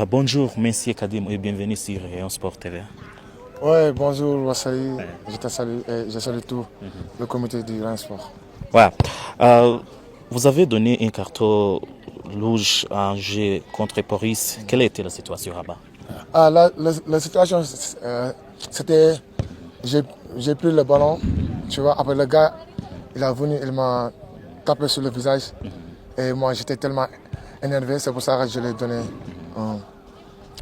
Bonjour, monsieur Kadim, et bienvenue sur Rayon Sport TV. Ouais, bonjour Wassali, je te salue et je salue tout le comité du Rayon Sport. Voilà. Vous avez donné un carton rouge en jeu contre Paris. Quelle était la situation là-bas? La situation, c'était, j'ai pris le ballon, tu vois, après le gars, il est venu, il m'a tapé sur le visage et moi j'étais tellement énervé, c'est pour ça que je l'ai donné.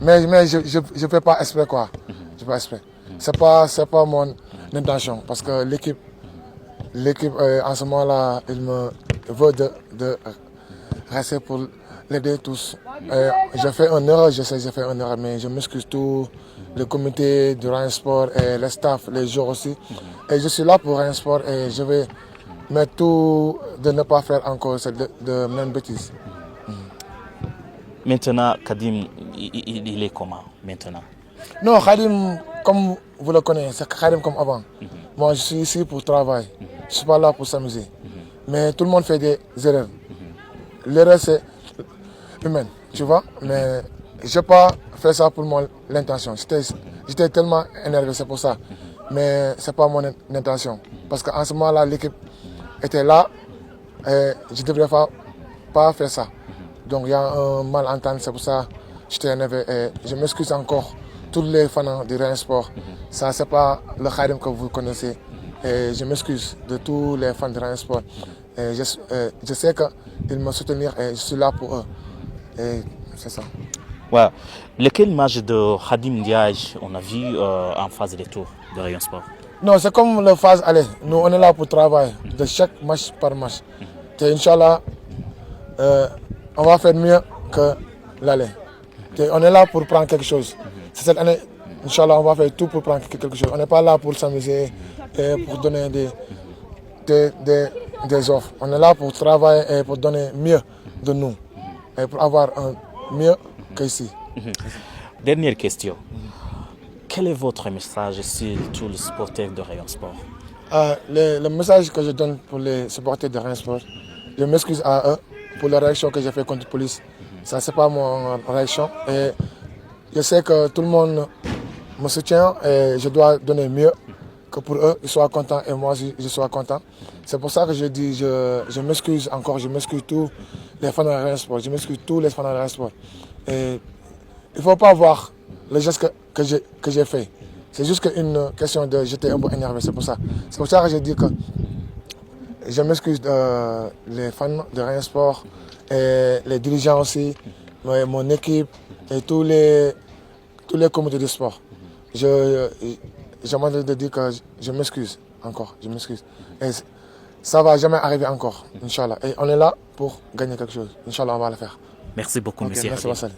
Mais je ne fais pas exprès quoi, je fais pas exprès. C'est pas mon intention parce que l'équipe en ce moment-là, il me veut de rester pour l'aider tous. J'ai fait une erreur, je sais, j'ai fait une erreur, mais je m'excuse tout le comité du Rayon Sport et le staff, les joueurs aussi. Et je suis là pour Rayon Sport et je vais mettre tout de ne pas faire encore de même bêtises. Maintenant, Kadim, il est comment maintenant? Non, Khadim, comme vous le connaissez, c'est Khadim comme avant. Moi, je suis ici pour travailler. Je ne suis pas là pour s'amuser. Mais tout le monde fait des erreurs. L'erreur, c'est humaine, tu vois. Mais je n'ai pas fait ça pour l'intention. J'étais tellement énervé, c'est pour ça. Mais ce n'est pas mon intention. Parce qu'en ce moment-là, l'équipe était là et je ne devrais pas faire ça. Donc il y a un malentendu, c'est pour ça que j'étais énervé. Et je m'excuse encore tous les fans du Rayon Sport. Ça, ce n'est pas le Khadim que vous connaissez. Et je m'excuse de tous les fans du Rayon Sport. Et je sais qu'ils me soutenir et je suis là pour eux. Et c'est ça. Ouais. Lequel match de Khadim Diage on a vu en phase de tour de Rayon Sport? Non, c'est comme la phase aller. Nous, on est là pour travailler de chaque match par match. Et Inch'Allah, on va faire mieux que l'aller. On est là pour prendre quelque chose. Cette année, Inch'Allah, on va faire tout pour prendre quelque chose. On n'est pas là pour s'amuser et pour donner des offres. On est là pour travailler et pour donner mieux de nous. Et pour avoir un mieux qu'ici. Dernière question. Quel est votre message sur tous les sportifs de Rayon Sport? Le message que je donne pour les supporters de Rayon Sport, je m'excuse à eux pour la réaction que j'ai fait contre la police. Ça, c'est pas mon réaction. Et je sais que tout le monde me soutient et je dois donner mieux que pour eux, ils soient contents et moi, je sois content. C'est pour ça que je dis, je m'excuse encore, je m'excuse tous les fans de Rayon Sport, je m'excuse tous les fans de Rayon Sport. Et il ne faut pas voir le geste que j'ai fait. C'est juste une question de j'étais un peu énervé, c'est pour ça. C'est pour ça que je dis que je m'excuse les fans de Rayon Sport et les dirigeants aussi, mon équipe et tous les comités de sport. J'aimerais de dire que je m'excuse encore, je m'excuse. Et ça ne va jamais arriver encore, Inch'Allah. Et on est là pour gagner quelque chose. Inch'Allah, on va le faire. Merci beaucoup, Okay, monsieur. merci, Wassali.